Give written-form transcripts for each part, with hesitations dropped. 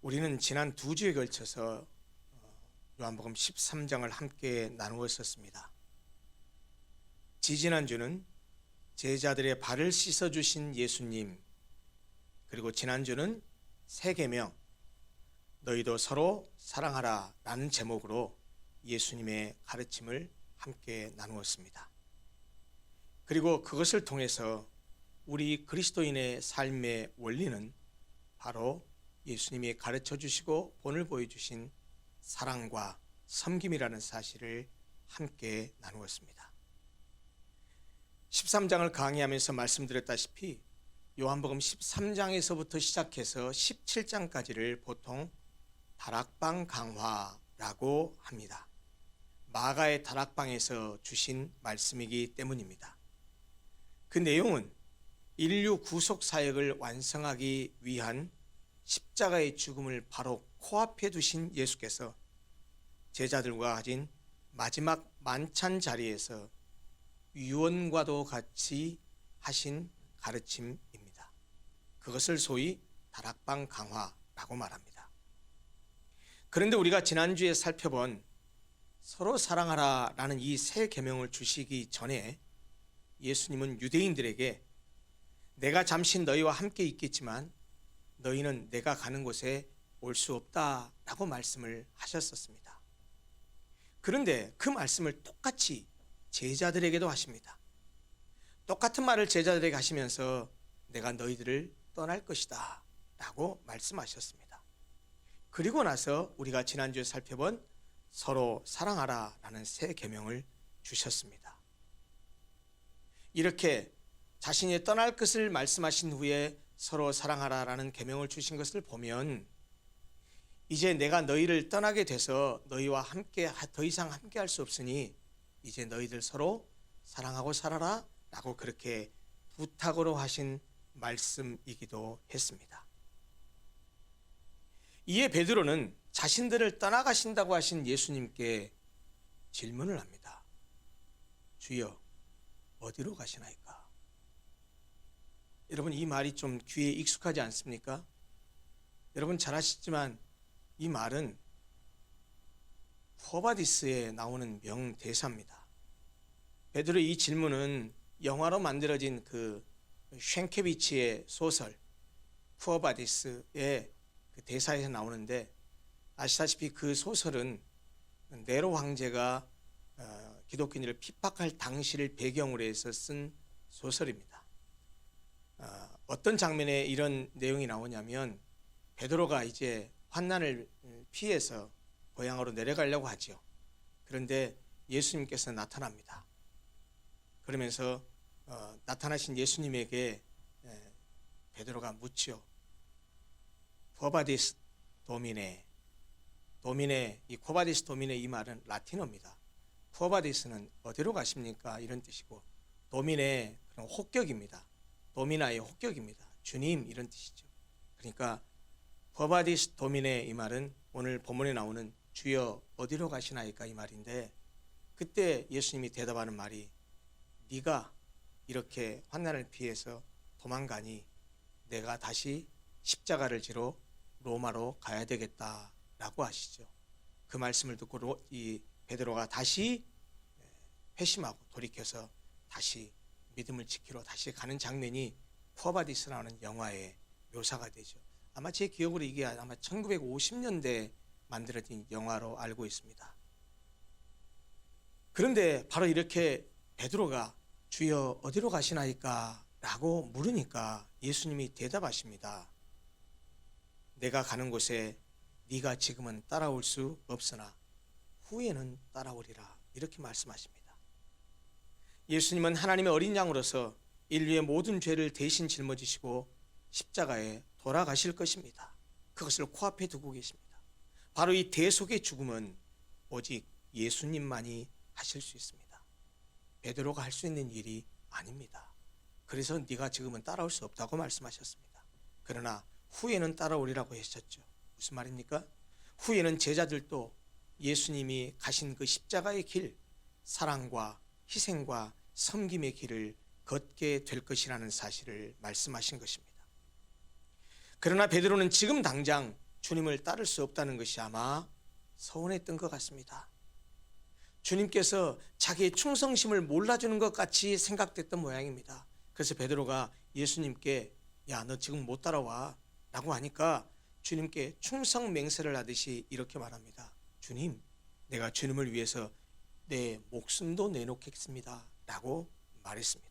우리는 지난 두 주에 걸쳐서 요한복음 13장을 함께 나누었었습니다. 지지난주는 제자들의 발을 씻어주신 예수님, 그리고 지난주는 새 계명, 너희도 서로 사랑하라 라는 제목으로 예수님의 가르침을 함께 나누었습니다. 그리고 그것을 통해서 우리 그리스도인의 삶의 원리는 바로 예수님이 가르쳐 주시고 본을 보여주신 사랑과 섬김이라는 사실을 함께 나누었습니다. 13장을 강의하면서 말씀드렸다시피 요한복음 13장에서부터 시작해서 17장까지를 보통 다락방 강화라고 합니다. 마가의 다락방에서 주신 말씀이기 때문입니다. 그 내용은 인류 구속 사역을 완성하기 위한 십자가의 죽음을 바로 코앞에 두신 예수께서 제자들과 가진 마지막 만찬 자리에서 유언과도 같이 하신 가르침입니다. 그것을 소위 다락방 강화라고 말합니다. 그런데 우리가 지난주에 살펴본 서로 사랑하라 라는 이 새 계명을 주시기 전에 예수님은 유대인들에게 내가 잠시 너희와 함께 있겠지만 너희는 내가 가는 곳에 올 수 없다라고 말씀을 하셨었습니다. 그런데 그 말씀을 똑같이 제자들에게도 하십니다. 똑같은 말을 제자들에게 하시면서 내가 너희들을 떠날 것이다 라고 말씀하셨습니다. 그리고 나서 우리가 지난주에 살펴본 서로 사랑하라 라는 새 계명을 주셨습니다. 이렇게 자신이 떠날 것을 말씀하신 후에 서로 사랑하라 라는 계명을 주신 것을 보면 이제 내가 너희를 떠나게 돼서 너희와 함께 더 이상 함께 할 수 없으니 이제 너희들 서로 사랑하고 살아라 라고 그렇게 부탁으로 하신 말씀이기도 했습니다. 이에 베드로는 자신들을 떠나가신다고 하신 예수님께 질문을 합니다. 주여, 어디로 가시나이까? 여러분, 이 말이 좀 귀에 익숙하지 않습니까? 여러분 잘 아시지만 이 말은 쿠어바디스에 나오는 명대사입니다. 베드로의 이 질문은 영화로 만들어진 그 쉔케비치의 소설 쿠어바디스의 그 대사에서 나오는데, 아시다시피 그 소설은 네로 황제가 기독교인들을 핍박할 당시를 배경으로 해서 쓴 소설입니다. 어떤 장면에 이런 내용이 나오냐면 베드로가 이제 환난을 피해서 고향으로 내려가려고 하죠. 그런데 예수님께서 나타납니다. 그러면서 나타나신 예수님에게 베드로가 묻죠. 쿠어바디스 도미네. 도미네, 이 쿠어바디스 도미네 이 말은 라틴어입니다. 쿠어바디스는 어디로 가십니까? 이런 뜻이고, 도미네 그런 혹격입니다. 도미나의 혹격입니다. 주님 이런 뜻이죠. 그러니까 쿠어바디스 도미네 이 말은 오늘 본문에 나오는 주여 어디로 가시나이까 이 말인데, 그때 예수님이 대답하는 말이 네가 이렇게 환난을 피해서 도망가니 내가 다시 십자가를 지러 로마로 가야 되겠다라고 하시죠. 그 말씀을 듣고 이 베드로가 다시 회심하고 돌이켜서 다시 믿음을 지키러 다시 가는 장면이 쿠어바디스라는 영화의 묘사가 되죠. 아마 제 기억으로 이게 아마 1950년대에 만들어진 영화로 알고 있습니다. 그런데 바로 이렇게 베드로가 주여 어디로 가시나이까 라고 물으니까 예수님이 대답하십니다. 내가 가는 곳에 네가 지금은 따라올 수 없으나 후에는 따라오리라, 이렇게 말씀하십니다. 예수님은 하나님의 어린 양으로서 인류의 모든 죄를 대신 짊어지시고 십자가에 돌아가실 것입니다. 그것을 코앞에 두고 계십니다. 바로 이 대속의 죽음은 오직 예수님만이 하실 수 있습니다. 베드로가 할 수 있는 일이 아닙니다. 그래서 네가 지금은 따라올 수 없다고 말씀하셨습니다. 그러나 후에는 따라오리라고 하셨죠. 무슨 말입니까? 후에는 제자들도 예수님이 가신 그 십자가의 길, 사랑과 희생과 섬김의 길을 걷게 될 것이라는 사실을 말씀하신 것입니다. 그러나 베드로는 지금 당장 주님을 따를 수 없다는 것이 아마 서운했던 것 같습니다. 주님께서 자기의 충성심을 몰라주는 것 같이 생각됐던 모양입니다. 그래서 베드로가 예수님께 야, 너 지금 못 따라와 라고 하니까 주님께 충성 맹세를 하듯이 이렇게 말합니다. 주님, 내가 주님을 위해서 내 목숨도 내놓겠습니다 라고 말했습니다.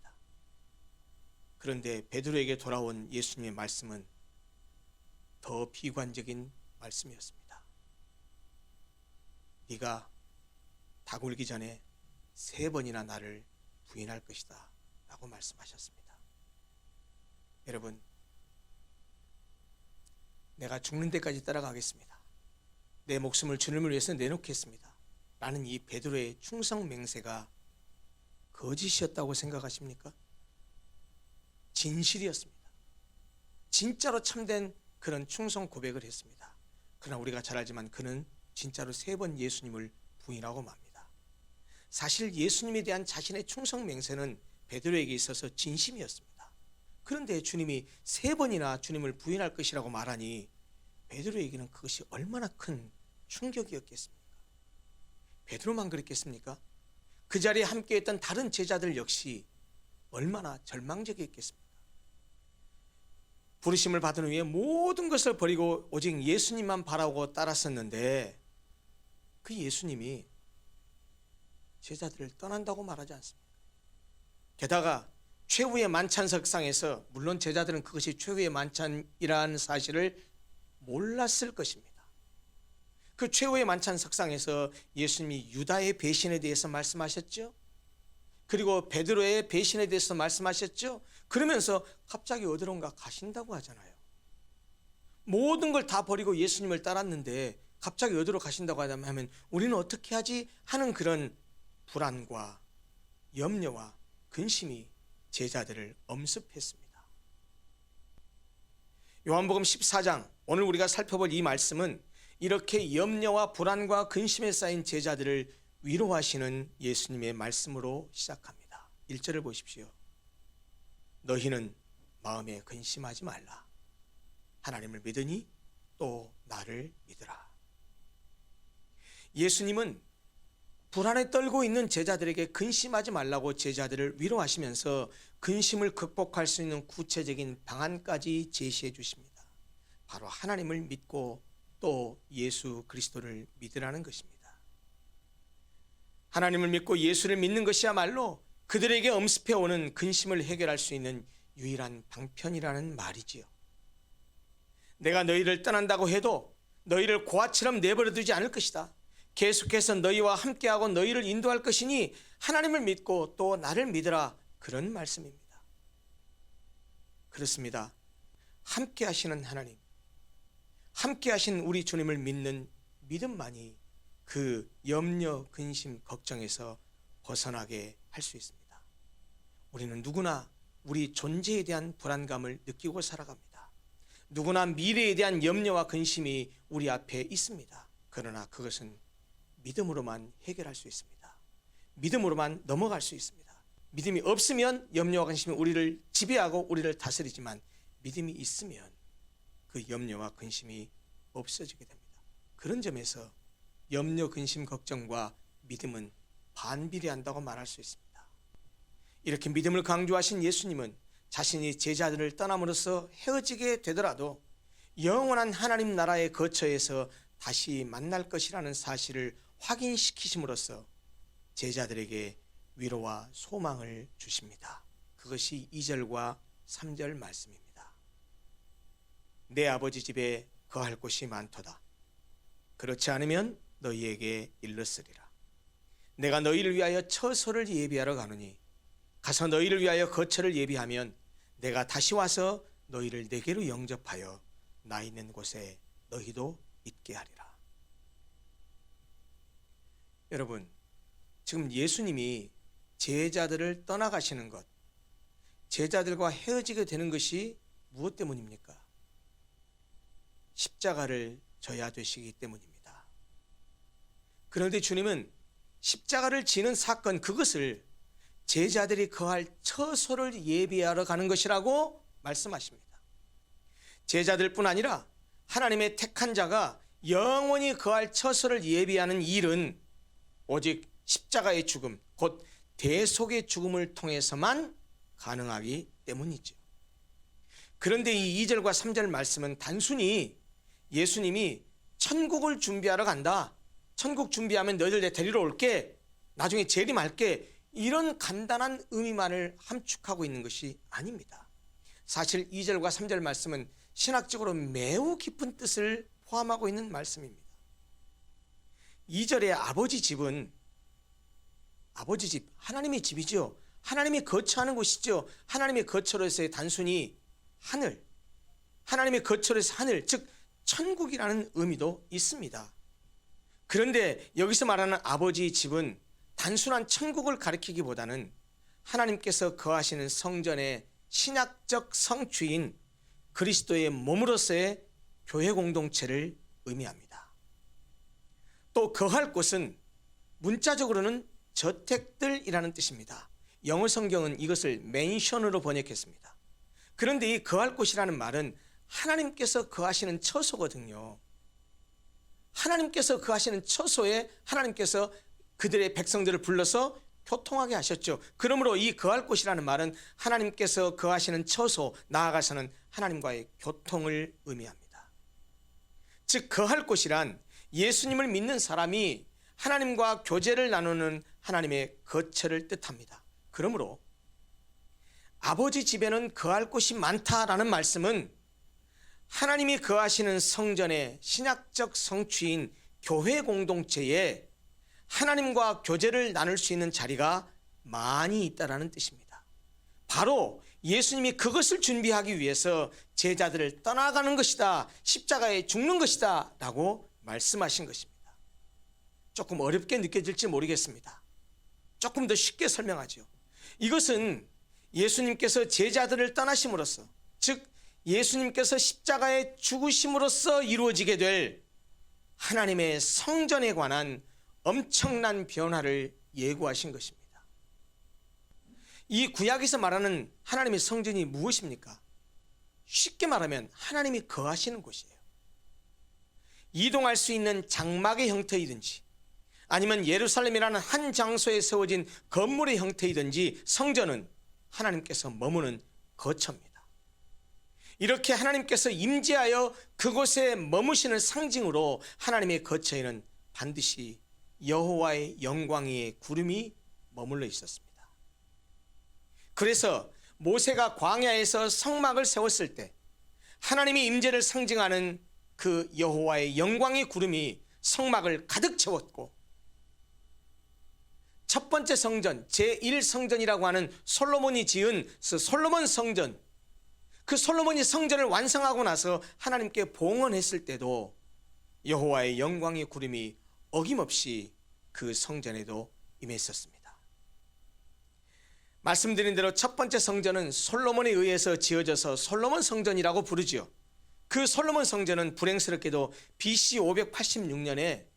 그런데 베드로에게 돌아온 예수님의 말씀은 더 비관적인 말씀이었습니다. 네가 닭 울기 전에 3번이나 나를 부인할 것이다 라고 말씀하셨습니다. 여러분, 내가 죽는 데까지 따라가겠습니다. 내 목숨을 주님을 위해서 내놓겠습니다 라는 이 베드로의 충성 맹세가 거짓이었다고 생각하십니까? 진실이었습니다. 진짜로 참된 그런 충성 고백을 했습니다. 그러나 우리가 잘 알지만 그는 진짜로 3번 예수님을 부인하고 맙니다. 사실 예수님에 대한 자신의 충성 맹세는 베드로에게 있어서 진심이었습니다. 그런데 주님이 3번이나 주님을 부인할 것이라고 말하니 베드로에게는 그것이 얼마나 큰 충격이었겠습니까? 베드로만 그랬겠습니까? 그 자리에 함께했던 다른 제자들 역시 얼마나 절망적이었겠습니까? 부르심을 받은 후에 모든 것을 버리고 오직 예수님만 바라고 따랐었는데 그 예수님이 제자들을 떠난다고 말하지 않습니까? 게다가 최후의 만찬석상에서 물론 제자들은 그것이 최후의 만찬이라는 사실을 몰랐을 것입니다. 그 최후의 만찬석상에서 예수님이 유다의 배신에 대해서 말씀하셨죠. 그리고 베드로의 배신에 대해서 말씀하셨죠. 그러면서 갑자기 어디론가 가신다고 하잖아요. 모든 걸 다 버리고 예수님을 따랐는데 갑자기 어디로 가신다고 하면 우리는 어떻게 하지 하는 그런 불안과 염려와 근심이 제자들을 엄습했습니다. 요한복음 14장 오늘 우리가 살펴볼 이 말씀은 이렇게 염려와 불안과 근심에 쌓인 제자들을 위로하시는 예수님의 말씀으로 시작합니다. 1절을 보십시오. 너희는 마음에 근심하지 말라. 하나님을 믿으니 또 나를 믿으라. 예수님은 불안에 떨고 있는 제자들에게 근심하지 말라고 제자들을 위로하시면서 근심을 극복할 수 있는 구체적인 방안까지 제시해 주십니다. 바로 하나님을 믿고 또 예수 그리스도를 믿으라는 것입니다. 하나님을 믿고 예수를 믿는 것이야말로 그들에게 엄습해오는 근심을 해결할 수 있는 유일한 방편이라는 말이지요. 내가 너희를 떠난다고 해도 너희를 고아처럼 내버려 두지 않을 것이다. 계속해서 너희와 함께하고 너희를 인도할 것이니 하나님을 믿고 또 나를 믿으라. 그런 말씀입니다. 그렇습니다. 함께 하시는 하나님, 함께 하신 우리 주님을 믿는 믿음만이 그 염려, 근심, 걱정에서 벗어나게 할 수 있습니다. 우리는 누구나 우리 존재에 대한 불안감을 느끼고 살아갑니다. 누구나 미래에 대한 염려와 근심이 우리 앞에 있습니다. 그러나 그것은 믿음으로만 해결할 수 있습니다. 믿음으로만 넘어갈 수 있습니다. 믿음이 없으면 염려와 근심이 우리를 지배하고 우리를 다스리지만 믿음이 있으면 그 염려와 근심이 없어지게 됩니다. 그런 점에서 염려, 근심, 걱정과 믿음은 반비례한다고 말할 수 있습니다. 이렇게 믿음을 강조하신 예수님은 자신이 제자들을 떠남으로써 헤어지게 되더라도 영원한 하나님 나라의 거처에서 다시 만날 것이라는 사실을 확인시키심으로써 제자들에게 위로와 소망을 주십니다. 그것이 2절과 3절 말씀입니다. 내 아버지 집에 거할 곳이 많도다. 그렇지 않으면 너희에게 일렀으리라. 내가 너희를 위하여 처소를 예비하러 가노니 가서 너희를 위하여 거처를 예비하면 내가 다시 와서 너희를 내게로 영접하여 나 있는 곳에 너희도 있게 하리라. 여러분, 지금 예수님이 제자들을 떠나가시는 것, 제자들과 헤어지게 되는 것이 무엇 때문입니까? 십자가를 져야 되시기 때문입니다. 그런데 주님은 십자가를 지는 사건, 그것을 제자들이 거할 처소를 예비하러 가는 것이라고 말씀하십니다. 제자들뿐 아니라 하나님의 택한 자가 영원히 거할 처소를 예비하는 일은 오직 십자가의 죽음, 곧 대속의 죽음을 통해서만 가능하기 때문이죠. 그런데 이 2절과 3절 말씀은 단순히 예수님이 천국을 준비하러 간다, 천국 준비하면 너희들 내 데리러 올게, 나중에 재림할게, 이런 간단한 의미만을 함축하고 있는 것이 아닙니다. 사실 2절과 3절 말씀은 신학적으로 매우 깊은 뜻을 포함하고 있는 말씀입니다. 2절의 아버지 집은 아버지 집, 하나님의 집이죠. 하나님이 거처하는 곳이죠. 하나님의 거처로서의 단순히 하늘, 하나님의 거처로서 하늘, 즉 천국이라는 의미도 있습니다. 그런데 여기서 말하는 아버지 집은 단순한 천국을 가리키기보다는 하나님께서 거하시는 성전의 신약적 성취인 그리스도의 몸으로서의 교회 공동체를 의미합니다. 또 거할 곳은 문자적으로는 저택들이라는 뜻입니다. 영어 성경은 이것을 맨션으로 번역했습니다. 그런데 이 거할 곳이라는 말은 하나님께서 거하시는 처소거든요. 하나님께서 거하시는 처소에 하나님께서 그들의 백성들을 불러서 교통하게 하셨죠. 그러므로 이 거할 곳이라는 말은 하나님께서 거하시는 처소, 나아가서는 하나님과의 교통을 의미합니다. 즉 거할 곳이란 예수님을 믿는 사람이 하나님과 교제를 나누는 하나님의 거처를 뜻합니다. 그러므로 아버지 집에는 거할 곳이 많다라는 말씀은 하나님이 거하시는 성전의 신약적 성취인 교회 공동체에 하나님과 교제를 나눌 수 있는 자리가 많이 있다라는 뜻입니다. 바로 예수님이 그것을 준비하기 위해서 제자들을 떠나가는 것이다, 십자가에 죽는 것이다 라고 말씀하신 것입니다. 조금 어렵게 느껴질지 모르겠습니다. 조금 더 쉽게 설명하죠. 이것은 예수님께서 제자들을 떠나심으로써, 즉 예수님께서 십자가에 죽으심으로써 이루어지게 될 하나님의 성전에 관한 엄청난 변화를 예고하신 것입니다. 이 구약에서 말하는 하나님의 성전이 무엇입니까? 쉽게 말하면 하나님이 거하시는 곳이에요. 이동할 수 있는 장막의 형태이든지 아니면 예루살렘이라는 한 장소에 세워진 건물의 형태이든지 성전은 하나님께서 머무는 거처입니다. 이렇게 하나님께서 임재하여 그곳에 머무시는 상징으로 하나님의 거처에는 반드시 여호와의 영광의 구름이 머물러 있었습니다. 그래서 모세가 광야에서 성막을 세웠을 때 하나님의 임재를 상징하는 그 여호와의 영광의 구름이 성막을 가득 채웠고, 첫 번째 성전, 제1성전이라고 하는 솔로몬이 지은 솔로몬 성전, 그 솔로몬이 성전을 완성하고 나서 하나님께 봉헌했을 때도 여호와의 영광의 구름이 어김없이 그 성전에도 임했었습니다. 말씀드린 대로 첫 번째 성전은 솔로몬에 의해서 지어져서 솔로몬 성전이라고 부르지요. 그 솔로몬 성전은 불행스럽게도 BC 586년에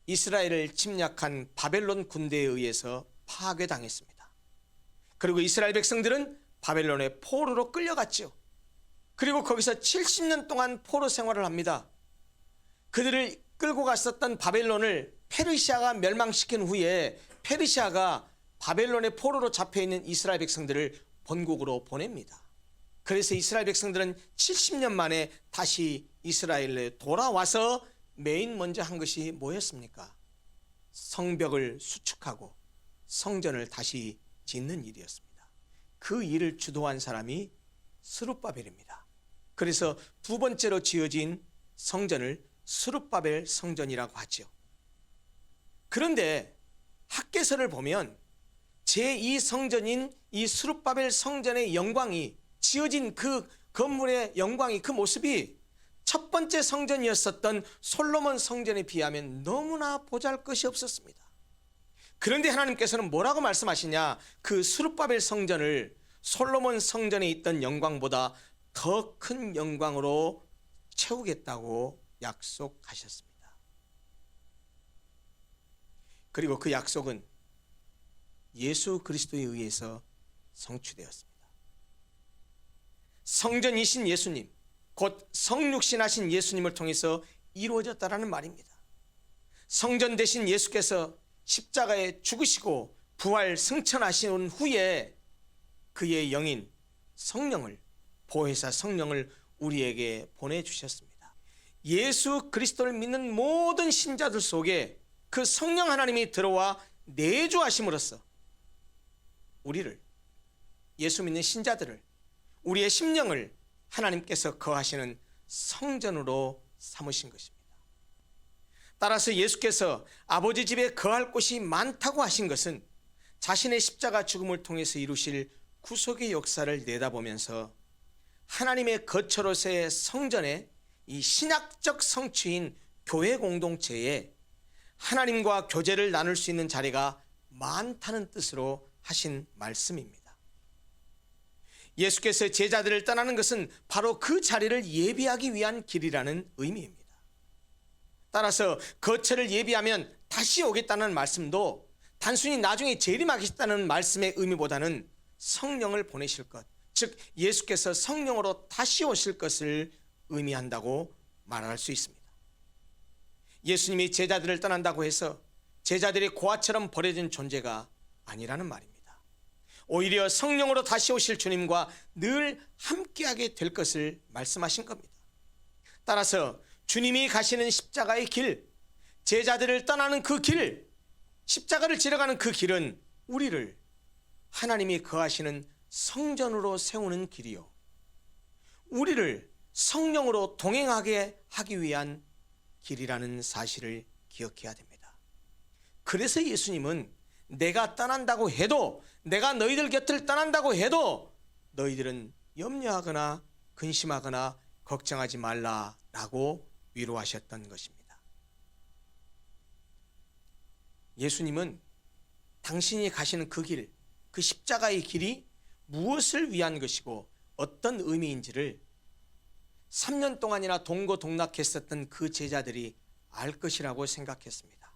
이스라엘을 침략한 바벨론 군대에 의해서 파괴당했습니다. 그리고 이스라엘 백성들은 바벨론의 포로로 끌려갔죠. 그리고 거기서 70년 동안 포로 생활을 합니다. 그들을 끌고 갔었던 바벨론을 페르시아가 멸망시킨 후에 페르시아가 바벨론의 포로로 잡혀있는 이스라엘 백성들을 본국으로 보냅니다. 그래서 이스라엘 백성들은 70년 만에 다시 이스라엘에 돌아와서 맨 먼저 한 것이 뭐였습니까? 성벽을 수축하고 성전을 다시 짓는 일이었습니다. 그 일을 주도한 사람이 스룹바벨입니다. 그래서 두 번째로 지어진 성전을 스룹바벨 성전이라고 하죠. 그런데 학개서를 보면 제2성전인 이 스룹바벨 성전의 영광이, 지어진 그 건물의 영광이, 그 모습이 첫 번째 성전이었었던 솔로몬 성전에 비하면 너무나 보잘것이 없었습니다. 그런데 하나님께서는 뭐라고 말씀하시냐? 그 스룹바벨 성전을 솔로몬 성전에 있던 영광보다 더 큰 영광으로 채우겠다고 약속하셨습니다. 그리고 그 약속은 예수 그리스도에 의해서 성취되었습니다. 성전이신 예수님, 곧 성육신하신 예수님을 통해서 이루어졌다라는 말입니다. 성전 되신 예수께서 십자가에 죽으시고 부활 승천하신 후에 그의 영인 성령을, 보혜사 성령을 우리에게 보내주셨습니다. 예수 그리스도를 믿는 모든 신자들 속에 그 성령 하나님이 들어와 내주하심으로써 우리를, 예수 믿는 신자들을, 우리의 심령을 하나님께서 거하시는 성전으로 삼으신 것입니다. 따라서 예수께서 아버지 집에 거할 곳이 많다고 하신 것은 자신의 십자가 죽음을 통해서 이루실 구속의 역사를 내다보면서 하나님의 거처로서의 성전의 이 신학적 성취인 교회 공동체에 하나님과 교제를 나눌 수 있는 자리가 많다는 뜻으로 하신 말씀입니다. 예수께서 제자들을 떠나는 것은 바로 그 자리를 예비하기 위한 길이라는 의미입니다. 따라서 거처를 예비하면 다시 오겠다는 말씀도 단순히 나중에 재림하겠다는 말씀의 의미보다는 성령을 보내실 것, 즉 예수께서 성령으로 다시 오실 것을 의미한다고 말할 수 있습니다. 예수님이 제자들을 떠난다고 해서 제자들이 고아처럼 버려진 존재가 아니라는 말입니다. 오히려 성령으로 다시 오실 주님과 늘 함께하게 될 것을 말씀하신 겁니다. 따라서 주님이 가시는 십자가의 길, 제자들을 떠나는 그 길, 십자가를 지나가는 그 길은 우리를 하나님이 거하시는 성전으로 세우는 길이요, 우리를 성령으로 동행하게 하기 위한 길이라는 사실을 기억해야 됩니다. 그래서 예수님은 내가 떠난다고 해도, 내가 너희들 곁을 떠난다고 해도 너희들은 염려하거나 근심하거나 걱정하지 말라라고 위로하셨던 것입니다. 예수님은 당신이 가시는 그 길, 그 십자가의 길이 무엇을 위한 것이고 어떤 의미인지를 3년 동안이나 동고동락했었던 그 제자들이 알 것이라고 생각했습니다.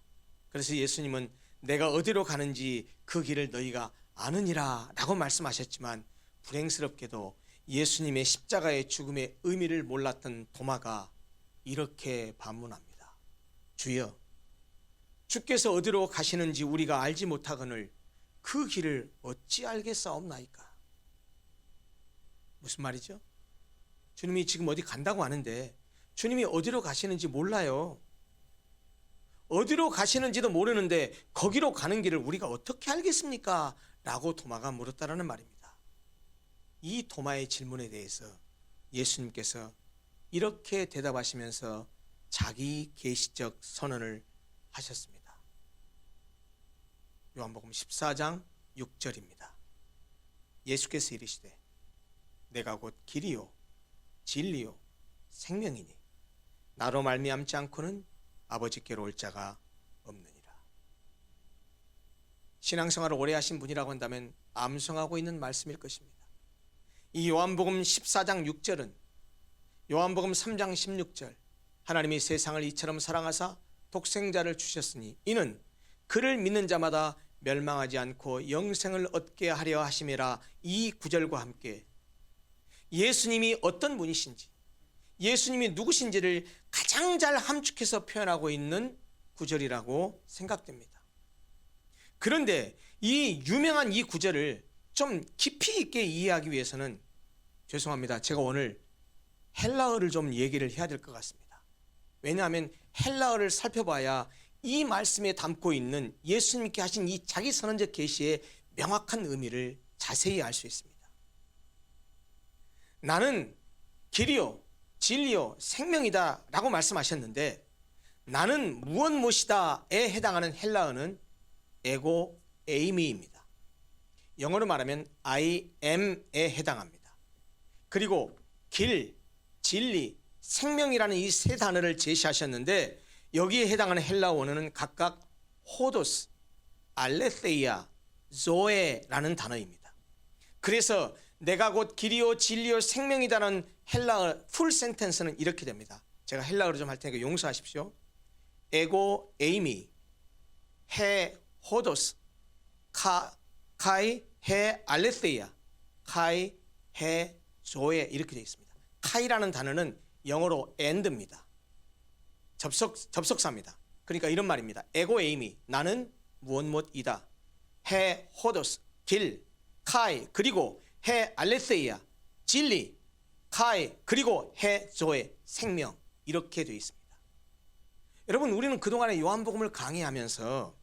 그래서 예수님은 내가 어디로 가는지 그 길을 너희가 아느니라 라고 말씀하셨지만, 불행스럽게도 예수님의 십자가의 죽음의 의미를 몰랐던 도마가 이렇게 반문합니다. 주여, 주께서 어디로 가시는지 우리가 알지 못하거늘 그 길을 어찌 알겠사옵나이까? 무슨 말이죠? 주님이 지금 어디 간다고 하는데 주님이 어디로 가시는지 몰라요. 어디로 가시는지도 모르는데 거기로 가는 길을 우리가 어떻게 알겠습니까? 라고 도마가 물었다는 말입니다. 이 도마의 질문에 대해서 예수님께서 이렇게 대답하시면서 자기 계시적 선언을 하셨습니다. 요한복음 14장 6절입니다. 예수께서 이르시되 내가 곧 길이요 진리요 생명이니 나로 말미암지 않고는 아버지께로 올 자가 없느니라. 신앙생활을 오래 하신 분이라고 한다면 암송하고 있는 말씀일 것입니다. 이 요한복음 14장 6절은 요한복음 3장 16절 하나님이 세상을 이처럼 사랑하사 독생자를 주셨으니 이는 그를 믿는 자마다 멸망하지 않고 영생을 얻게 하려 하심이라, 이 구절과 함께 예수님이 어떤 분이신지, 예수님이 누구신지를 가장 잘 함축해서 표현하고 있는 구절이라고 생각됩니다. 그런데 이 유명한 이 구절을 좀 깊이 있게 이해하기 위해서는 죄송합니다, 제가 오늘 헬라어를 좀 얘기를 해야 될 것 같습니다. 왜냐하면 헬라어를 살펴봐야 이 말씀에 담고 있는 예수님께 하신 이 자기 선언적 계시의 명확한 의미를 자세히 알 수 있습니다. 나는 길이요 진리요 생명이다 라고 말씀하셨는데, 나는 무엇이다에 해당하는 헬라어는 에고 에이미입니다. 영어로 말하면 I am에 해당합니다. 그리고 길, 진리, 생명이라는 이 세 단어를 제시하셨는데, 여기에 해당하는 헬라어 원어는 각각 호도스, 알레세이아, 조에라는 단어입니다. 그래서 내가 곧 길이요 진리요 생명이다라는 헬라어 풀 센텐스는 이렇게 됩니다. 제가 헬라어로 좀 할 테니까 용서하십시오. 에고 에이미, 헤 호도스, 카이 헤 알레세이아, 카이 헤 조에, 이렇게 되어 있습니다. 카이라는 단어는 영어로 and입니다. 접속사입니다. 그러니까 이런 말입니다. 에고 에이미, 나는 무엇 무엇이다. 해 호도스, 길, 카이, 그리고 해 알레세이아, 진리, 카이, 그리고 해 조에, 생명. 이렇게 되어 있습니다. 여러분, 우리는 그동안에 요한복음을 강의하면서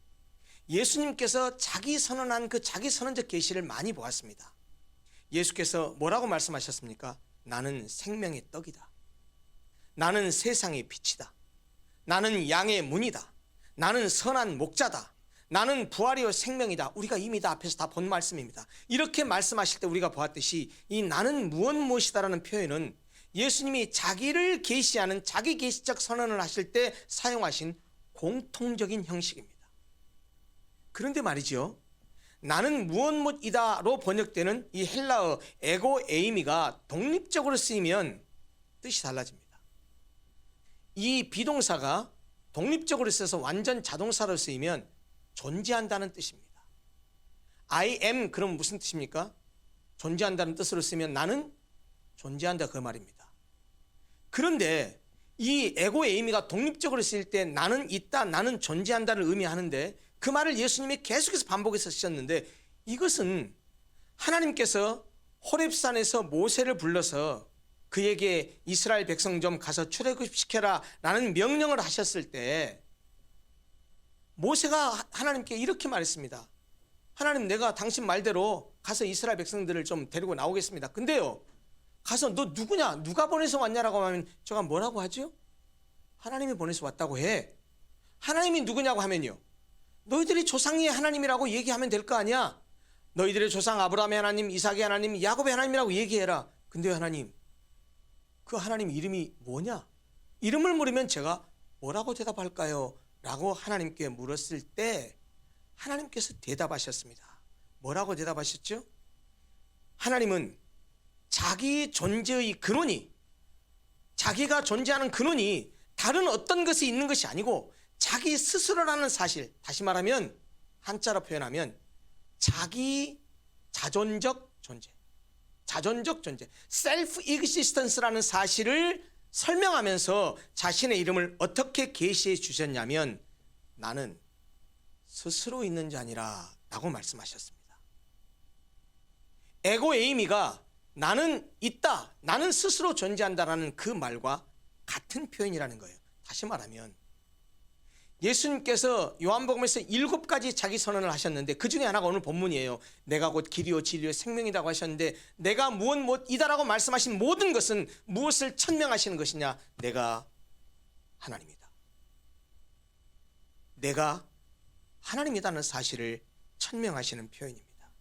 예수님께서 자기 선언한 그 자기 선언적 계시를 많이 보았습니다. 예수께서 뭐라고 말씀하셨습니까? 나는 생명의 떡이다. 나는 세상의 빛이다. 나는 양의 문이다. 나는 선한 목자다. 나는 부활이요 생명이다. 우리가 이미 다 앞에서 다 본 말씀입니다. 이렇게 말씀하실 때 우리가 보았듯이 이 나는 무엇이다라는 표현은 예수님이 자기를 계시하는 자기 계시적 선언을 하실 때 사용하신 공통적인 형식입니다. 그런데 말이죠, 나는 무엇이다로 번역되는 이 헬라어 에고 에이미가 독립적으로 쓰이면 뜻이 달라집니다. 이 비동사가 독립적으로 써서 완전 자동사로 쓰이면 존재한다는 뜻입니다. I am, 그럼 무슨 뜻입니까? 존재한다는 뜻으로 쓰면 나는 존재한다, 그 말입니다. 그런데 이 에고 에이미가 독립적으로 쓰일 때 나는 있다, 나는 존재한다를 의미하는데 그 말을 예수님이 계속해서 반복해서 쓰셨는데, 이것은 하나님께서 호렙산에서 모세를 불러서 그에게 이스라엘 백성 좀 가서 출애굽시켜라 라는 명령을 하셨을 때 모세가 하나님께 이렇게 말했습니다. 하나님, 내가 당신 말대로 가서 이스라엘 백성들을 좀 데리고 나오겠습니다. 근데요, 가서 너 누구냐? 누가 보내서 왔냐라고 하면 제가 뭐라고 하죠? 하나님이 보내서 왔다고 해. 하나님이 누구냐고 하면요, 너희들이 조상의 하나님이라고 얘기하면 될 거 아니야. 너희들의 조상 아브라함의 하나님, 이삭의 하나님, 야곱의 하나님이라고 얘기해라. 근데 하나님, 그 하나님 이름이 뭐냐? 이름을 물으면 제가 뭐라고 대답할까요? 라고 하나님께 물었을 때 하나님께서 대답하셨습니다. 뭐라고 대답하셨죠? 하나님은 자기 존재의 근원이, 자기가 존재하는 근원이 다른 어떤 것이 있는 것이 아니고 자기 스스로라는 사실, 다시 말하면 한자로 표현하면 자기 자존적 존재, 자존적 존재, 셀프 익시스턴스라는 사실을 설명하면서 자신의 이름을 어떻게 계시해 주셨냐면 나는 스스로 있는 자니라 라고 말씀하셨습니다. 에고 에이미가 나는 있다, 나는 스스로 존재한다라는 그 말과 같은 표현이라는 거예요. 다시 말하면 예수님께서 요한복음에서 7가지 자기 선언을 하셨는데 그 중에 하나가 오늘 본문이에요. 내가 곧 길이요 진리요 생명이라고 하셨는데, 내가 무엇이다라고 말씀하신 모든 것은 무엇을 천명하시는 것이냐? 내가 하나님이다. 내가 하나님이라는 사실을 천명하시는 표현입니다.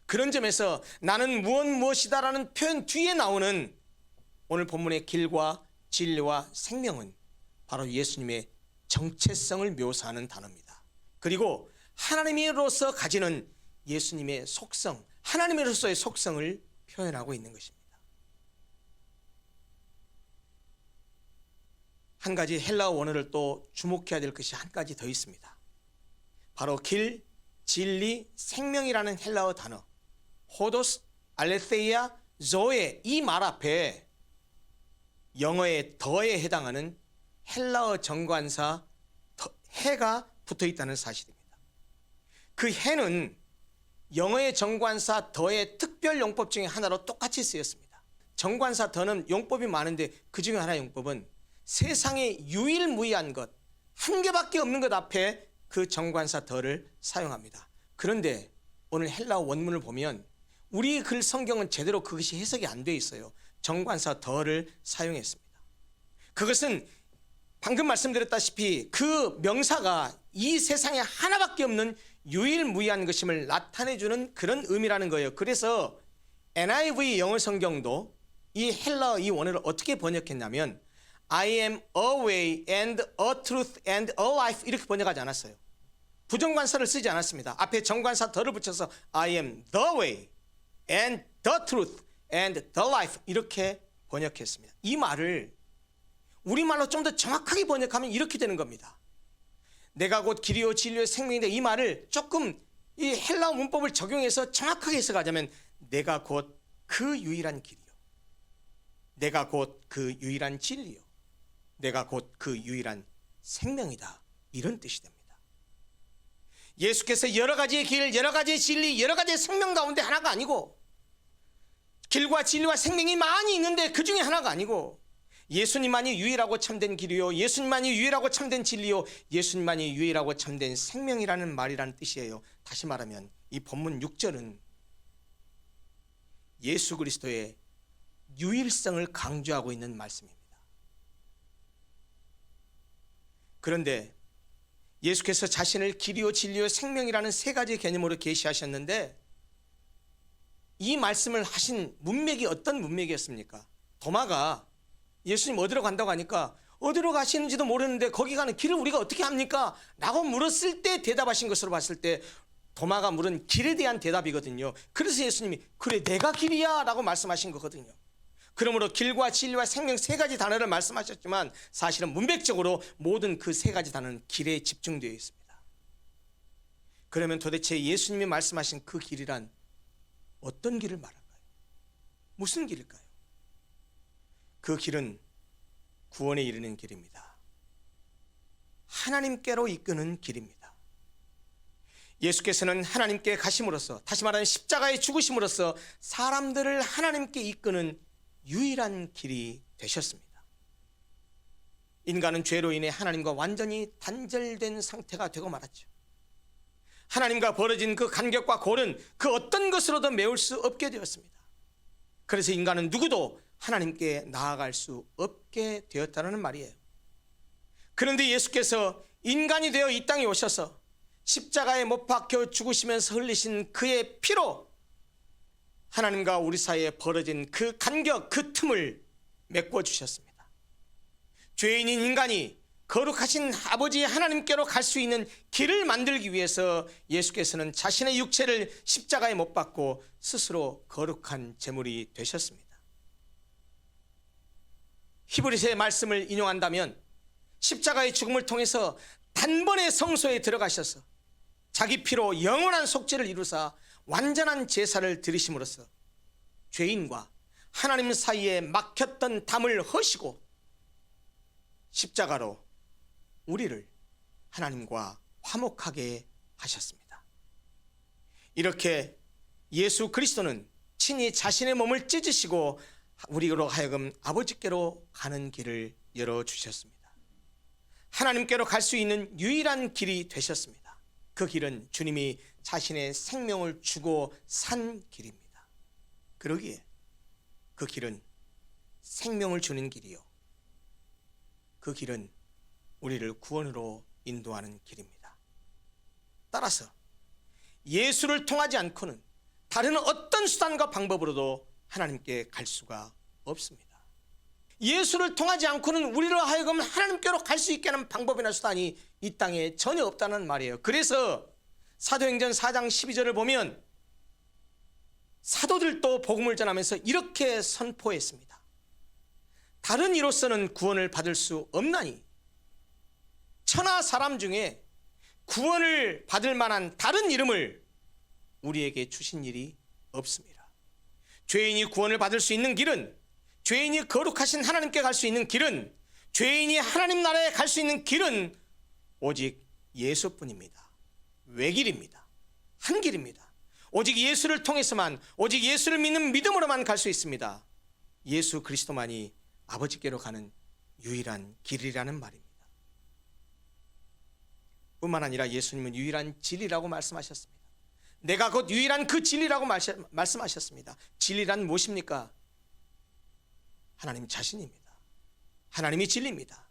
그런 점에서 나는 무엇이다라는 표현 뒤에 나오는 오늘 본문의 길과 진리와 생명은 바로 예수님의 정체성을 묘사하는 단어입니다. 그리고 하나님으로서 가지는 예수님의 속성, 하나님으로서의 속성을 표현하고 있는 것입니다. 한 가지 헬라어 원어를 또 주목해야 될 것이 한 가지 더 있습니다. 바로 길, 진리, 생명이라는 헬라어 단어 호도스, 알레세이아, 조에, 이 말 앞에 영어의 더에 해당하는 헬라어 정관사 해가 붙어 있다는 사실입니다. 그 해는 영어의 정관사 더의 특별 용법 중에 하나로 똑같이 쓰였습니다. 정관사 더는 용법이 많은데 그 중에 하나의 용법은 세상에 유일무이한 것, 한 개밖에 없는 것 앞에 그 정관사 더를 사용합니다. 그런데 오늘 헬라어 원문을 보면 우리 글 성경은 제대로 그것이 해석이 안 돼 있어요. 정관사 더를 사용했습니다. 그것은 방금 말씀드렸다시피 그 명사가 이 세상에 하나밖에 없는 유일무이한 것임을 나타내주는 그런 의미라는 거예요. 그래서 NIV 영어 성경도 이 헬라어 이 원어를 어떻게 번역했냐면 I am a way and a truth and a life 이렇게 번역하지 않았어요. 부정관사를 쓰지 않았습니다. 앞에 정관사 더를 붙여서 I am the way and the truth and the life 이렇게 번역했습니다. 이 말을 우리말로 좀 더 정확하게 번역하면 이렇게 되는 겁니다. 내가 곧 길이요 진리요 생명인데, 이 말을 조금 이 헬라어 문법을 적용해서 정확하게 해석하자면 내가 곧 그 유일한 길이요 내가 곧 그 유일한 진리요 내가 곧 그 유일한 생명이다, 이런 뜻이 됩니다. 예수께서 여러 가지의 길, 여러 가지의 진리, 여러 가지의 생명 가운데 하나가 아니고, 길과 진리와 생명이 많이 있는데 그 중에 하나가 아니고, 예수님만이 유일하고 참된 길이요 예수님만이 유일하고 참된 진리요 예수님만이 유일하고 참된 생명이라는 말이라는 뜻이에요. 다시 말하면 이 본문 6절은 예수 그리스도의 유일성을 강조하고 있는 말씀입니다. 그런데 예수께서 자신을 길이요 진리요 생명이라는 세 가지 개념으로 계시하셨는데, 이 말씀을 하신 문맥이 어떤 문맥이었습니까? 도마가 예수님 어디로 간다고 하니까 어디로 가시는지도 모르는데 거기 가는 길을 우리가 어떻게 합니까? 라고 물었을 때 대답하신 것으로 봤을 때 도마가 물은 길에 대한 대답이거든요. 그래서 예수님이 그래 내가 길이야 라고 말씀하신 거거든요. 그러므로 길과 진리와 생명 세 가지 단어를 말씀하셨지만 사실은 문맥적으로 모든 그 세 가지 단어는 길에 집중되어 있습니다. 그러면 도대체 예수님이 말씀하신 그 길이란 어떤 길을 말할까요? 무슨 길일까요? 그 길은 구원에 이르는 길입니다. 하나님께로 이끄는 길입니다. 예수께서는 하나님께 가심으로써, 다시 말하면 십자가에 죽으심으로써 사람들을 하나님께 이끄는 유일한 길이 되셨습니다. 인간은 죄로 인해 하나님과 완전히 단절된 상태가 되고 말았죠. 하나님과 벌어진 그 간격과 골은 그 어떤 것으로도 메울 수 없게 되었습니다. 그래서 인간은 누구도 하나님께 나아갈 수 없게 되었다는 말이에요. 그런데 예수께서 인간이 되어 이 땅에 오셔서 십자가에 못 박혀 죽으시면서 흘리신 그의 피로 하나님과 우리 사이에 벌어진 그 간격, 그 틈을 메꿔 주셨습니다. 죄인인 인간이 거룩하신 아버지 하나님께로 갈 수 있는 길을 만들기 위해서 예수께서는 자신의 육체를 십자가에 못 박고 스스로 거룩한 제물이 되셨습니다. 히브리서의 말씀을 인용한다면 십자가의 죽음을 통해서 단번에 성소에 들어가셔서 자기 피로 영원한 속죄를 이루사 완전한 제사를 드리심으로써 죄인과 하나님 사이에 막혔던 담을 허시고 십자가로 우리를 하나님과 화목하게 하셨습니다. 이렇게 예수 그리스도는 친히 자신의 몸을 찢으시고 우리로 하여금 아버지께로 가는 길을 열어주셨습니다. 하나님께로 갈 수 있는 유일한 길이 되셨습니다. 그 길은 주님이 자신의 생명을 주고 산 길입니다. 그러기에 그 길은 생명을 주는 길이요 그 길은 우리를 구원으로 인도하는 길입니다. 따라서 예수를 통하지 않고는 다른 어떤 수단과 방법으로도 하나님께 갈 수가 없습니다. 예수를 통하지 않고는 우리로 하여금 하나님께로 갈 수 있게 하는 방법이나 수단이 이 땅에 전혀 없다는 말이에요. 그래서 사도행전 4장 12절을 보면 사도들도 복음을 전하면서 이렇게 선포했습니다. 다른 이로서는 구원을 받을 수 없나니 천하 사람 중에 구원을 받을 만한 다른 이름을 우리에게 주신 일이 없습니다. 죄인이 구원을 받을 수 있는 길은, 죄인이 거룩하신 하나님께 갈 수 있는 길은, 죄인이 하나님 나라에 갈 수 있는 길은 오직 예수뿐입니다. 외길입니다. 한 길입니다. 오직 예수를 통해서만, 오직 예수를 믿는 믿음으로만 갈 수 있습니다. 예수 그리스도만이 아버지께로 가는 유일한 길이라는 말입니다. 뿐만 아니라 예수님은 유일한 진리라고 말씀하셨습니다. 내가 곧 유일한 그 진리라고 말씀하셨습니다. 진리란 무엇입니까? 하나님 자신입니다. 하나님이 진리입니다.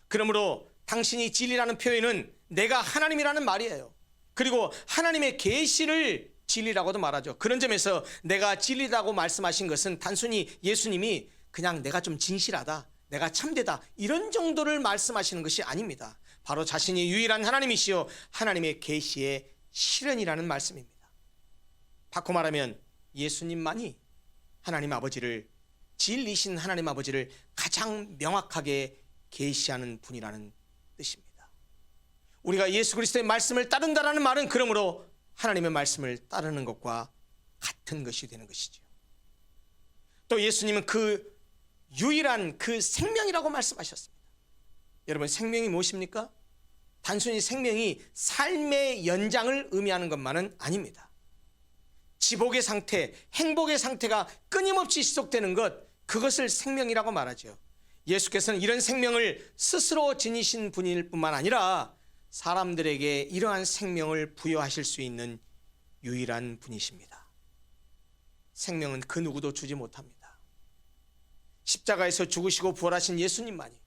그러므로 당신이 진리라는 표현은 내가 하나님이라는 말이에요. 그리고 하나님의 계시를 진리라고도 말하죠. 그런 점에서 내가 진리라고 말씀하신 것은 단순히 예수님이 그냥 내가 좀 진실하다, 내가 참되다 이런 정도를 말씀하시는 것이 아닙니다. 바로 자신이 유일한 하나님이시요 하나님의 계시의 실현이라는 말씀입니다. 바꿔 말하면 예수님만이 하나님 아버지를, 진리신 하나님 아버지를 가장 명확하게 계시하는 분이라는 뜻입니다. 우리가 예수 그리스도의 말씀을 따른다라는 말은 그러므로 하나님의 말씀을 따르는 것과 같은 것이 되는 것이죠. 또 예수님은 그 유일한 그 생명이라고 말씀하셨습니다. 여러분, 생명이 무엇입니까? 단순히 생명이 삶의 연장을 의미하는 것만은 아닙니다. 지복의 상태, 행복의 상태가 끊임없이 지속되는 것, 그것을 생명이라고 말하죠. 예수께서는 이런 생명을 스스로 지니신 분일 뿐만 아니라 사람들에게 이러한 생명을 부여하실 수 있는 유일한 분이십니다. 생명은 그 누구도 주지 못합니다. 십자가에서 죽으시고 부활하신 예수님만이,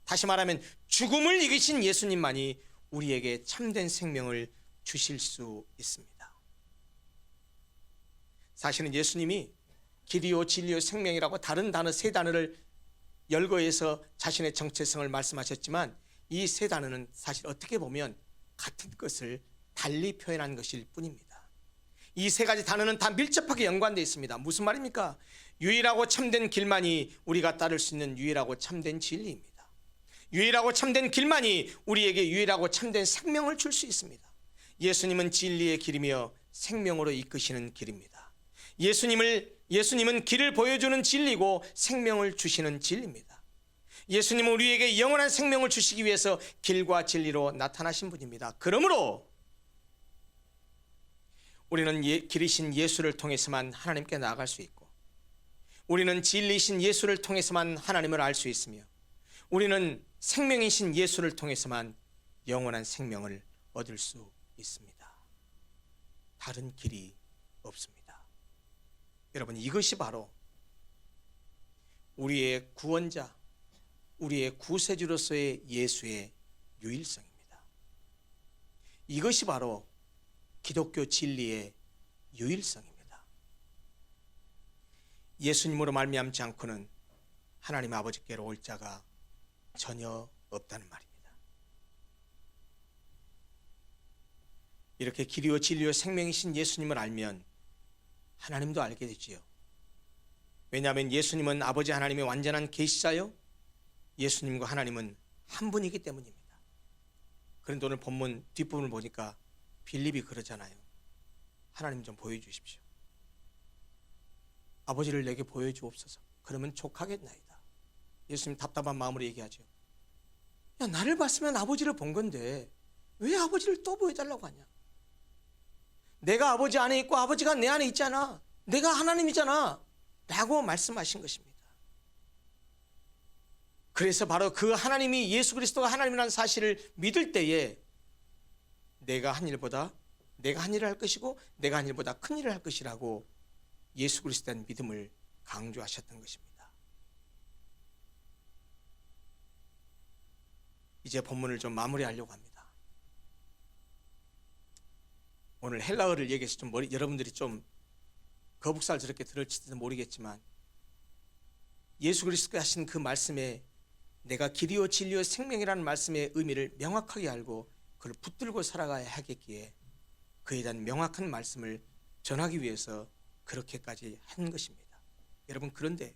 다시 말하면 죽음을 이기신 예수님만이 우리에게 참된 생명을 주실 수 있습니다. 사실은 예수님이 길이요 진리요 생명이라고 다른 단어 세 단어를 열거해서 자신의 정체성을 말씀하셨지만, 이 세 단어는 사실 어떻게 보면 같은 것을 달리 표현한 것일 뿐입니다. 이 세 가지 단어는 다 밀접하게 연관되어 있습니다. 무슨 말입니까? 유일하고 참된 길만이 우리가 따를 수 있는 유일하고 참된 진리입니다. 유일하고 참된 길만이 우리에게 유일하고 참된 생명을 줄 수 있습니다. 예수님은 진리의 길이며 생명으로 이끄시는 길입니다. 예수님은 길을 보여주는 진리고 생명을 주시는 진리입니다. 예수님은 우리에게 영원한 생명을 주시기 위해서 길과 진리로 나타나신 분입니다. 그러므로 우리는 길이신 예수를 통해서만 하나님께 나아갈 수 있고, 우리는 진리신 예수를 통해서만 하나님을 알 수 있으며, 우리는 생명이신 예수를 통해서만 영원한 생명을 얻을 수 있습니다. 다른 길이 없습니다. 여러분, 이것이 바로 우리의 구원자, 우리의 구세주로서의 예수의 유일성입니다. 이것이 바로 기독교 진리의 유일성입니다. 예수님으로 말미암지 않고는 하나님 아버지께로 올 자가 전혀 없다는 말입니다. 이렇게 길이요 진리요 생명이신 예수님을 알면 하나님도 알게 되지요. 왜냐하면 예수님은 아버지 하나님의 완전한 계시자요, 예수님과 하나님은 한 분이기 때문입니다. 그런데 오늘 본문 뒷부분을 보니까 빌립이 그러잖아요. 하나님 좀 보여주십시오. 아버지를 내게 보여주옵소서. 그러면 족하겠나이다. 예수님 답답한 마음으로 얘기하죠. 야, 나를 봤으면 아버지를 본 건데 왜 아버지를 또 보여달라고 하냐? 내가 아버지 안에 있고 아버지가 내 안에 있잖아. 내가 하나님이잖아. 라고 말씀하신 것입니다. 그래서 바로 그 하나님이, 예수 그리스도가 하나님이라는 사실을 믿을 때에 내가 한 일을 할 것이고 내가 한 일보다 큰 일을 할 것이라고 예수 그리스도에 대한 믿음을 강조하셨던 것입니다. 이제 본문을 좀 마무리하려고 합니다. 오늘 헬라어를 얘기해서 여러분들이 좀 거북살스럽게 들을지도 모르겠지만, 예수 그리스도가 하신 그 말씀에 내가 길이요 진리요 생명이라는 말씀의 의미를 명확하게 알고 그걸 붙들고 살아가야 하겠기에 그에 대한 명확한 말씀을 전하기 위해서 그렇게까지 한 것입니다. 여러분, 그런데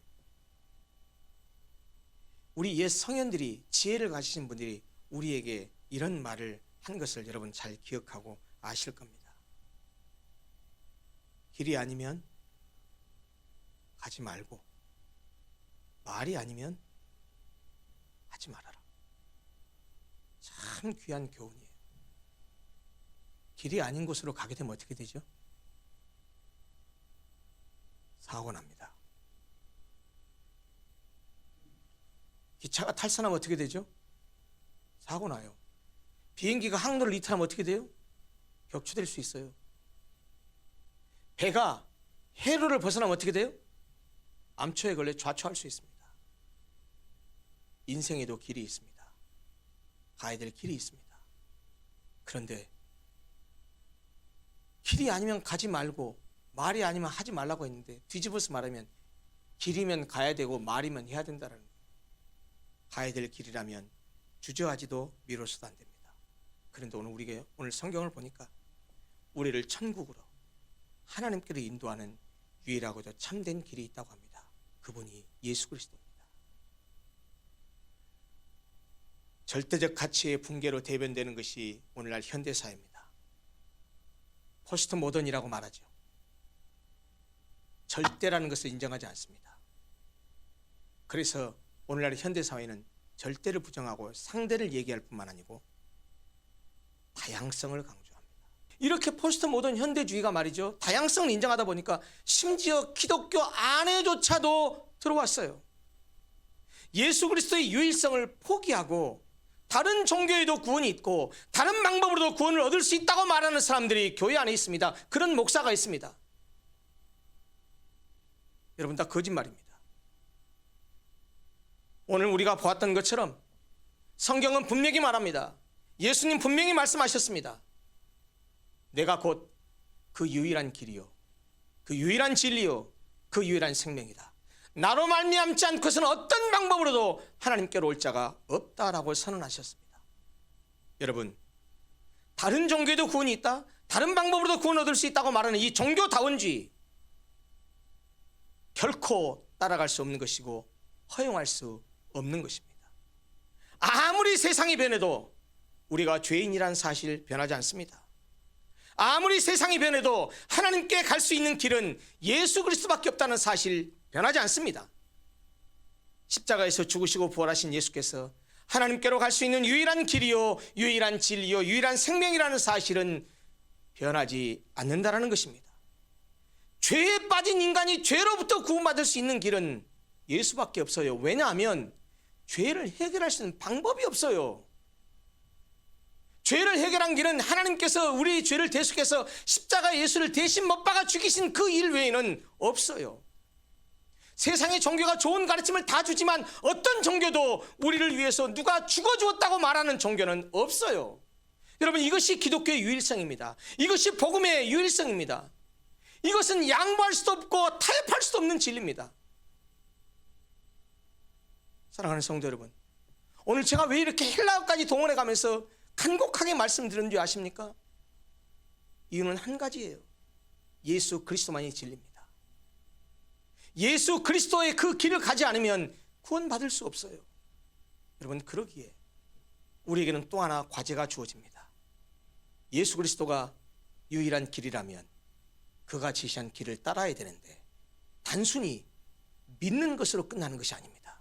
우리 옛 성현들이, 지혜를 가지신 분들이 우리에게 이런 말을 한 것을 여러분 잘 기억하고 아실 겁니다. 길이 아니면 가지 말고, 말이 아니면 하지 말아라. 참 귀한 교훈이에요. 길이 아닌 곳으로 가게 되면 어떻게 되죠? 사고 납니다. 기차가 탈선하면 어떻게 되죠? 사고 나요. 비행기가 항로를 이탈하면 어떻게 돼요? 격추될 수 있어요. 배가 해로를 벗어나면 어떻게 돼요? 암초에 걸려 좌초할 수 있습니다. 인생에도 길이 있습니다. 가야 될 길이 있습니다. 그런데 길이 아니면 가지 말고, 말이 아니면 하지 말라고 했는데, 뒤집어서 말하면 길이면 가야 되고 말이면 해야 된다는 거예요. 가야 될 길이라면 주저하지도 미뤄서도 안 됩니다. 그런데 오늘 성경을 보니까 우리를 천국으로, 하나님께로 인도하는 유일하고도 참된 길이 있다고 합니다. 그분이 예수 그리스도입니다. 절대적 가치의 붕괴로 대변되는 것이 오늘날 현대사회입니다. 포스트 모던이라고 말하죠. 절대라는 것을 인정하지 않습니다. 그래서 오늘날 현대사회는 절대를 부정하고 상대를 얘기할 뿐만 아니고 다양성을 강조합니다. 이렇게 포스트 모던 현대주의가 말이죠, 다양성을 인정하다 보니까 심지어 기독교 안에조차도 들어왔어요. 예수 그리스도의 유일성을 포기하고 다른 종교에도 구원이 있고 다른 방법으로도 구원을 얻을 수 있다고 말하는 사람들이 교회 안에 있습니다. 그런 목사가 있습니다. 여러분, 다 거짓말입니다. 오늘 우리가 보았던 것처럼 성경은 분명히 말합니다. 예수님 분명히 말씀하셨습니다. 내가 곧 그 유일한 길이요, 그 유일한 진리요, 그 유일한 생명이다. 나로 말미암지 않고서는 어떤 방법으로도 하나님께로 올 자가 없다라고 선언하셨습니다. 여러분, 다른 종교에도 구원이 있다, 다른 방법으로도 구원을 얻을 수 있다고 말하는 이 종교다원주의, 결코 따라갈 수 없는 것이고 허용할 수 없는 것입니다. 아무리 세상이 변해도 우리가 죄인이란 사실 변하지 않습니다. 아무리 세상이 변해도 하나님께 갈 수 있는 길은 예수 그리스도밖에 없다는 사실 변하지 않습니다. 십자가에서 죽으시고 부활하신 예수께서 하나님께로 갈 수 있는 유일한 길이요, 유일한 진리요, 유일한 생명이라는 사실은 변하지 않는다라는 것입니다. 죄에 빠진 인간이 죄로부터 구원받을 수 있는 길은 예수밖에 없어요. 왜냐하면 죄를 해결할 수 있는 방법이 없어요. 죄를 해결한 길은 하나님께서 우리 죄를 대속해서 십자가 예수를 대신 못 박아 죽이신 그 일 외에는 없어요. 세상의 종교가 좋은 가르침을 다 주지만 어떤 종교도 우리를 위해서 누가 죽어주었다고 말하는 종교는 없어요. 여러분, 이것이 기독교의 유일성입니다. 이것이 복음의 유일성입니다. 이것은 양보할 수도 없고 타협할 수도 없는 진리입니다. 사랑하는 성도 여러분, 오늘 제가 왜 이렇게 헬라어까지 동원해 가면서 간곡하게 말씀드린 줄 아십니까? 이유는 한 가지예요. 예수 그리스도만이 진리입니다. 예수 그리스도의 그 길을 가지 않으면 구원받을 수 없어요. 여러분, 그러기에 우리에게는 또 하나 과제가 주어집니다. 예수 그리스도가 유일한 길이라면 그가 제시한 길을 따라야 되는데 단순히 믿는 것으로 끝나는 것이 아닙니다.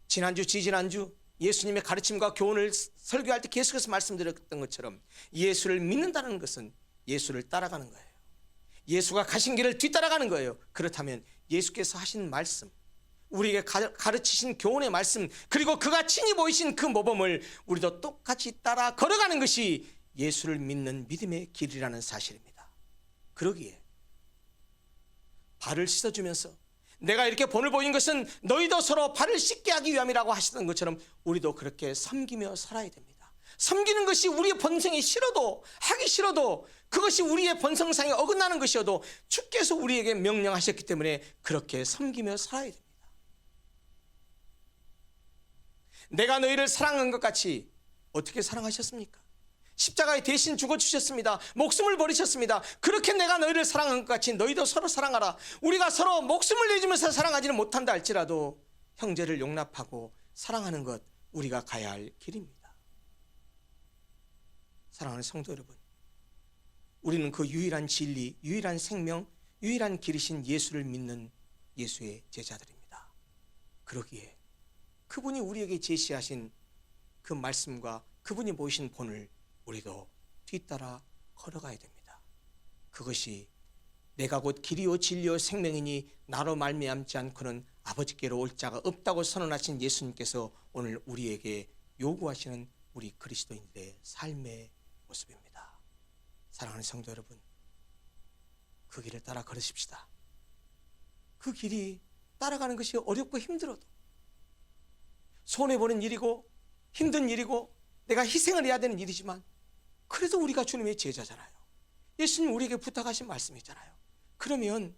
지난주, 지지난주 예수님의 가르침과 교훈을 설교할 때 계속해서 말씀드렸던 것처럼 예수를 믿는다는 것은 예수를 따라가는 거예요. 예수가 가신 길을 뒤따라가는 거예요. 그렇다면 예수께서 하신 말씀, 우리에게 가르치신 교훈의 말씀, 그리고 그가 친히 보이신 그 모범을 우리도 똑같이 따라 걸어가는 것이 예수를 믿는 믿음의 길이라는 사실입니다. 그러기에 발을 씻어주면서 내가 이렇게 본을 보인 것은 너희도 서로 발을 씻게 하기 위함이라고 하시던 것처럼 우리도 그렇게 섬기며 살아야 됩니다. 섬기는 것이 우리의 본성이 싫어도, 하기 싫어도, 그것이 우리의 본성상에 어긋나는 것이어도 주께서 우리에게 명령하셨기 때문에 그렇게 섬기며 살아야 됩니다. 내가 너희를 사랑한 것 같이 어떻게 사랑하셨습니까? 십자가에 대신 죽어주셨습니다. 목숨을 버리셨습니다. 그렇게 내가 너희를 사랑한 것 같이 너희도 서로 사랑하라. 우리가 서로 목숨을 내주면서 사랑하지는 못한다 할지라도 형제를 용납하고 사랑하는 것, 우리가 가야 할 길입니다. 사랑하는 성도 여러분, 우리는 그 유일한 진리, 유일한 생명, 유일한 길이신 예수를 믿는 예수의 제자들입니다. 그러기에 그분이 우리에게 제시하신 그 말씀과 그분이 보이신 본을 우리도 뒤따라 걸어가야 됩니다. 그것이 내가 곧 길이요 진리요 생명이니 나로 말미암지 않고는 아버지께로 올 자가 없다고 선언하신 예수님께서 오늘 우리에게 요구하시는 우리 그리스도인들의 삶의 모습입니다. 사랑하는 성도 여러분, 그 길을 따라 걸으십시다. 그 길이 따라가는 것이 어렵고 힘들어도, 손해보는 일이고 힘든 일이고 내가 희생을 해야 되는 일이지만 그래도 우리가 주님의 제자잖아요. 예수님 우리에게 부탁하신 말씀이잖아요. 그러면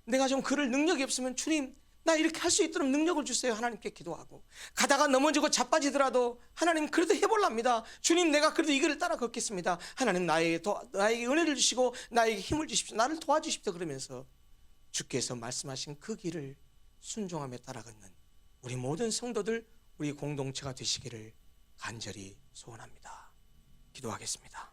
내가 좀 그럴 능력이 없으면 주님, 나 이렇게 할 수 있도록 능력을 주세요. 하나님께 기도하고, 가다가 넘어지고 자빠지더라도 하나님 그래도 해볼랍니다. 주님, 내가 그래도 이 길을 따라 걷겠습니다. 하나님 나에게 은혜를 주시고 나에게 힘을 주십시오. 나를 도와주십시오. 그러면서 주께서 말씀하신 그 길을 순종하며 따라가는 우리 모든 성도들, 우리 공동체가 되시기를 간절히 소원합니다. 기도하겠습니다.